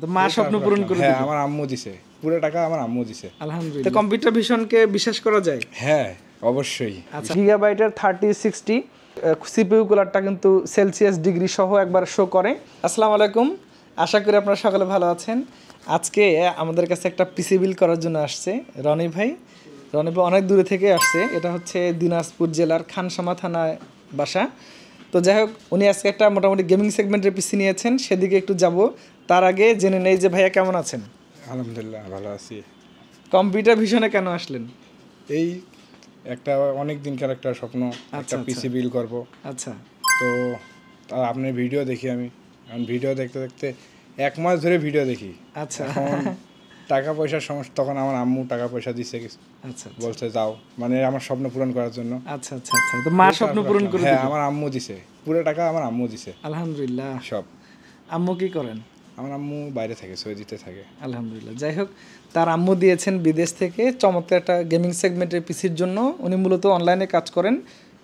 তো মা স্বপ্ন পূরণ করে হ্যাঁ, দিল। আমার আম্মু দিছে, পুরো টাকা আমার আম্মু দিছে। আলহামদুলিল্লাহ। তো কম্পিউটার ভিশনকে বিশ্বাস করা যায়? হ্যাঁ, অবশ্যই। আচ্ছা, গিগাবাইটের 3060 সিপিইউ কুলারটা কিন্তু সেলসিয়াস ডিগ্রি সহ একবার শো করে। আসসালামু আলাইকুম, আশা করি আপনারা সকলে ভালো আছেন। আজকে আমাদের কাছে একটা পিসি বিল করার জন্য আসছে রনি ভাই। রনি ভাই অনেক দূরে থেকে আসছে, এটা হচ্ছে দিনাজপুর জেলার খানসামা থানায় বাসা। তো যাই হোক, উনি আজকে একটা মোটামুটি গেমিং সেগমেন্টের পিসি নিয়েছেন, সেদিকে একটু যাব। তার আগে জেনে নেই যে ভাইয়া কেমন আছেন? আলহামদুলিল্লাহ ভালো আছি। কম্পিউটার ভিশনে কেন আসলেন? এই একটা অনেক দিনকার একটা স্বপ্ন, একটা পিসি বিল করব। আচ্ছা, তো আপনার ভিডিও দেখি আমি, ভিডিও দেখতে দেখতে 1 মাস ধরে ভিডিও দেখি। আচ্ছা, এখন টাকা পয়সার সমস্যা, তখন আমার আম্মু টাকা পয়সা দিচ্ছে কিছু, আচ্ছা, বলছে যাও, মানে আমার স্বপ্ন পূরণ করার জন্য। আচ্ছা, আচ্ছা, আচ্ছা। তো মা স্বপ্ন পূরণ করে হ্যাঁ, দিল। আমার আম্মু দিছে, পুরো টাকা আমার আম্মু দিছে আলহামদুলিল্লাহ। সব। আম্মু কি করেন? আমার আম্মু বাইরে থাকে, সৌদিতে থাকে। আলহামদুলিল্লাহ। যাই হোক, তার আম্মু দিয়েছেন বিদেশ থেকে চমৎকার একটা গেমিং সেগমেন্টের পিসির জন্য। উনি মূলত অনলাইনে কাজ করেন,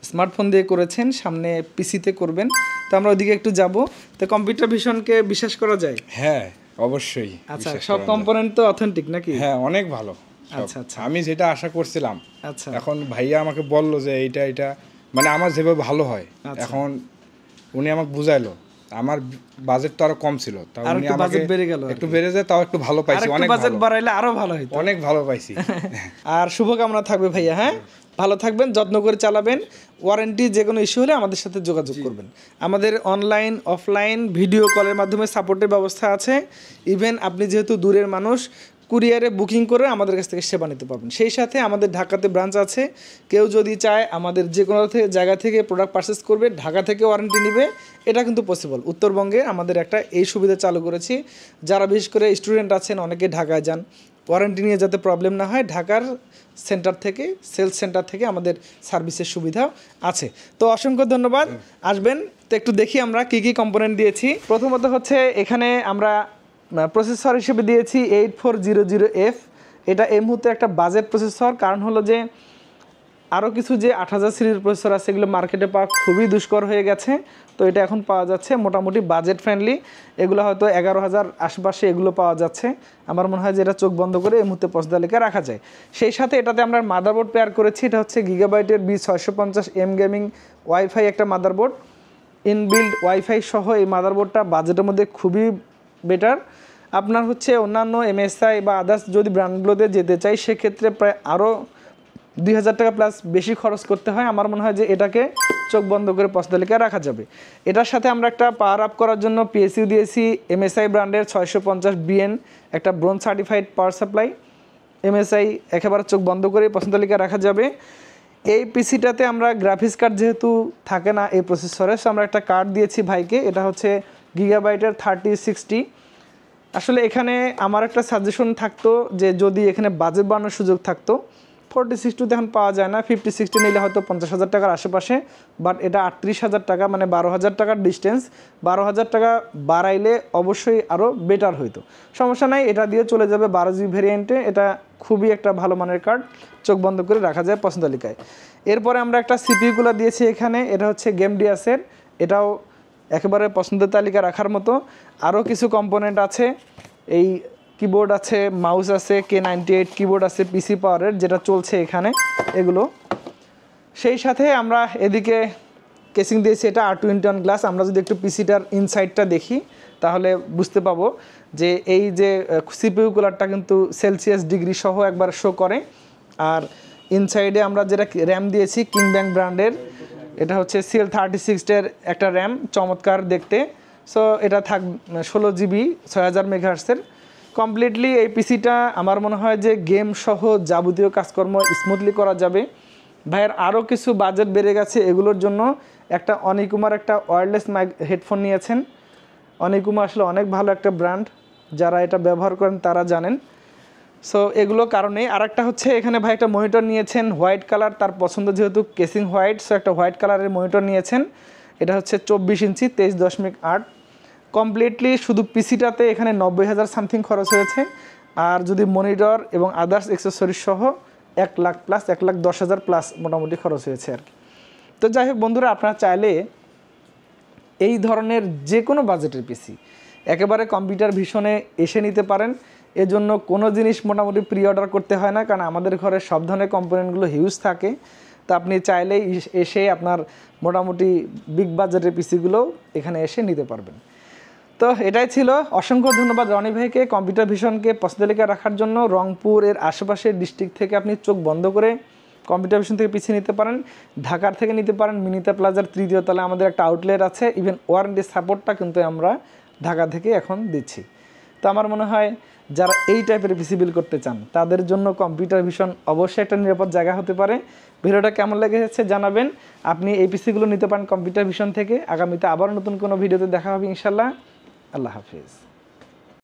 স্মার্টফোন দিয়ে করেছেন, সামনে পিসিতে করবেন। তো আমরা ওদিকে একটু যাব। তো কম্পিউটার ভিশনকে বিশ্বাস করা যায়? হ্যাঁ, অবশ্যই। আচ্ছা, সব কম্পোনেন্ট তো অথেন্টিক নাকি? হ্যাঁ, অনেক ভালো। আচ্ছা, আচ্ছা, আমি যেটা আশা করছিলাম, আচ্ছা, এখন ভাইয়া আমাকে বলল যে এটা মানে আমার যেভাবে ভালো হয়, এখন উনি আমাকে বুঝাইলো। আমার বাজেট তো আরো কম ছিল, তাও আর উনি একটু আমাকে বাজেট বেড়ে গেল, একটু বেড়ে যায়, তাও একটু ভালো পাইছি, অনেক বাজেট ভালো, বাড়াইলে আরো ভালো হতো। অনেক ভালো পাইছি। আর শুভকামনা থাকবে ভাইয়া। হ্যাঁ, ভালো থাকবেন, যত্ন করে চালাবেন। ওয়ারেন্টি যে কোনো ইস্যু হলে আমাদের সাথে যোগাযোগ করবেন। আমাদের অনলাইন অফলাইন ভিডিও কলের মাধ্যমে সাপোর্টের ব্যবস্থা আছে। ইভেন আপনি যেহেতু দূরের মানুষ, কুরিয়ারে বুকিং করে আমাদের কাছ থেকে সেবা নিতে পারবেন। সেই সাথে আমাদের ঢাকাতে ব্রাঞ্চ আছে। কেউ যদি চায় আমাদের যে কোনো জায়গা থেকে প্রোডাক্ট পারচেস করবে, ঢাকা থেকে ওয়ারেন্টি নেবে, এটা কিন্তু পসিবল। উত্তরবঙ্গে আমাদের একটা এই সুবিধা চালু করেছি। যারা বিশেষ করে স্টুডেন্ট আছেন, অনেকে ঢাকায় যান, ওয়ারেন্টি নিয়ে যাতে প্রবলেম না হয়, ঢাকার সেন্টার থেকে, সেলস সেন্টার থেকে আমাদের সার্ভিসের সুবিধা আছে। তো অসংখ্য ধন্যবাদ, আসবেন। তো একটু দেখি আমরা কী কী কম্পোনেন্ট দিয়েছি। প্রথমত হচ্ছে এখানে আমরা প্রসেসর হিসেবে দিয়েছি 8400F। এটা এই মুহূর্তে একটা বাজেট প্রসেসর, কারণ হলো যে আরও কিছু যে 8000 সিরিজের প্রসেসর আছে, এগুলো মার্কেটে পাওয়া খুবই দুষ্কর হয়ে গেছে। তো এটা এখন পাওয়া যাচ্ছে মোটামুটি বাজেট ফ্রেন্ডলি। এগুলো হয়তো 11000 আশপাশে এগুলো পাওয়া যাচ্ছে। আমার মনে হয় যে এটা চোখ বন্ধ করে এই মুহূর্তে পছন্দ তালিকা রাখা যায়। সেই সাথে এটাতে আমরা মাদারবোর্ড পেয়ার করেছি। এটা হচ্ছে গিগাবাইটের B650M গেমিং ওয়াইফাই একটা মাদারবোর্ড, ইনবিল্ড ওয়াইফাই সহ। এই মাদারবোর্ডটা বাজেটের মধ্যে খুবই বেটার। আপনার হচ্ছে অন্যান্য MSI বা আদার্স যদি ব্র্যান্ডগুলোতে যেতে চাই, সেক্ষেত্রে প্রায় আরও 2000 টাকা প্লাস বেশি খরচ করতে হয়। আমার মনে হয় যে এটাকে চোখ বন্ধ করে পছন্দ তালিকায় রাখা যাবে। এটার সাথে আমরা একটা পাওয়ার আপ করার জন্য PSU দিয়েছি MSI ব্র্যান্ডের 650BN, একটা bronze certified power supply. MSI একেবারে চোখ বন্ধ করে পছন্দ তালিকায় রাখা যাবে। এই পিসিটাতে আমরা গ্রাফিক্স কার্ড যেহেতু থাকে না এই প্রসেসরে, সো আমরা একটা কার্ড দিয়েছি ভাইকে। এটা হচ্ছে গিগাবাইটের 3060। আসলে এখানে আমার একটা সাজেশন থাকতো যে যদি এখানে বাজেট বাড়ানোর সুযোগ থাকতো, 4060 এখন পাওয়া যায় না, 5060 নিলে হয়তো 50,000 টাকার আশেপাশে, বাট এটা 38,000 টাকা, মানে 12,000 টাকার ডিস্টেন্স। 12,000 টাকা বাড়াইলে অবশ্যই আরও বেটার হইতো। সমস্যা নাই, এটা দিয়ে চলে যাবে 12GB ভেরিয়েন্টে। এটা খুবই একটা ভালো মানের কার্ড, চোখ বন্ধ করে রাখা যায় পছন্দ তালিকায়। এরপরে আমরা একটা সিপিইউগুলো দিয়েছি এখানে, এটা হচ্ছে গেমডিয়াসের, এটাও একেবারে পছন্দের তালিকা রাখার মতো। আরও কিছু কম্পোনেন্ট আছে, এই কিবোর্ড আছে, মাউস আছে, K98 কিবোর্ড আছে পিসি পাওয়ারের, যেটা চলছে এখানে এগুলো। সেই সাথে আমরা এদিকে কেসিং দিয়েছি, এটা R21 গ্লাস। আমরা যদি একটু পিসিটার ইনসাইডটা দেখি তাহলে বুঝতে পাবো যে এই যে সিপিইউ কুলারটা কিন্তু সেলসিয়াস ডিগ্রি সহ একবার শো করে। আর ইনসাইডে আমরা যেটা র্যাম দিয়েছি কিংব্যাংক ব্র্যান্ডের, এটা হচ্ছে CL36 একটা র্যাম, চমৎকার দেখতে। সো এটা থাক 16GB 6000 মেগাহার্টসের। কমপ্লিটলি এই পিসিটা আমার মনে হয় যে গেম সহ যাবতীয় কাজকর্ম স্মুথলি করা যাবে। ভাইয়ের আরও কিছু বাজেট বেড়ে গেছে, এগুলোর জন্য একটা অনিকুমার একটা ওয়্যারলেস হেডফোন নিয়েছেন। অনিকুমার আসলে অনেক ভালো একটা ব্র্যান্ড, যারা এটা ব্যবহার করেন তারা জানেন। সো এগুলো কারণে। আর একটা হচ্ছে এখানে ভাই একটা মনিটর নিয়েছেন হোয়াইট কালার, তার পছন্দ যেহেতু কেসিং হোয়াইট, সো একটা হোয়াইট কালারের মনিটর নিয়েছেন। এটা হচ্ছে 24 ইঞ্চি 23.8। কমপ্লিটলি শুধু পিসিটাতে এখানে 90,000 সামথিং খরচ হয়েছে। আর যদি মনিটর এবং আদার্স অ্যাক্সেসরিজ সহ 1 লাখ প্লাস, 1,10,000 প্লাস মোটামুটি খরচ হয়েছে আর কি। তো যাই হোক বন্ধুরা, আপনারা চাইলে এই ধরনের যে কোনো বাজেটের পিসি একেবারে কম্পিউটার ভিশনে এসে নিতে পারেন। এজন্য কোনো জিনিস মোটামুটি প্রি অর্ডার করতে হয় না, কারণ আমাদের ঘরে সব ধরনের কম্পোনেন্টগুলো হিউজ থাকে। তো আপনি চাইলেই এসে আপনার মোটামুটি বিগ বাজেটের পিসিগুলো এখানে এসে নিতে পারবেন। তো এটাই ছিল। অসংখ্য ধন্যবাদ রনি ভাইকে কম্পিউটার ভিশনকে পছন্দ লেখা রাখার জন্য। রংপুরের আশেপাশের ডিস্ট্রিক্ট থেকে আপনি চোখ বন্ধ করে কম্পিউটার ভিশন থেকে পিছিয়ে নিতে পারেন, ঢাকার থেকে নিতে পারেন। মিনিতা প্লাজার 3য় তলায় আমাদের একটা আউটলেট আছে। ইভেন ওয়ারেন্টি সাপোর্টটা কিন্তু আমরা ঢাকা থেকে এখন দিচ্ছি। তো আমার মনে হয় যারা এই টাইপের পিসি বিল করতে চান তাদের জন্য কম্পিউটার ভিশন অবশ্যই একটা নিরাপদ জায়গা হতে পারে। ভিডিওটা কেমন লেগেছে জানাবেন। আপনি এই পিসিগুলো নিতে পারেন কম্পিউটার ভিশন থেকে। আগামীতে আবার নতুন কোনো ভিডিওতে দেখা হবে ইনশাল্লাহ। আল্লাহ হাফিজ।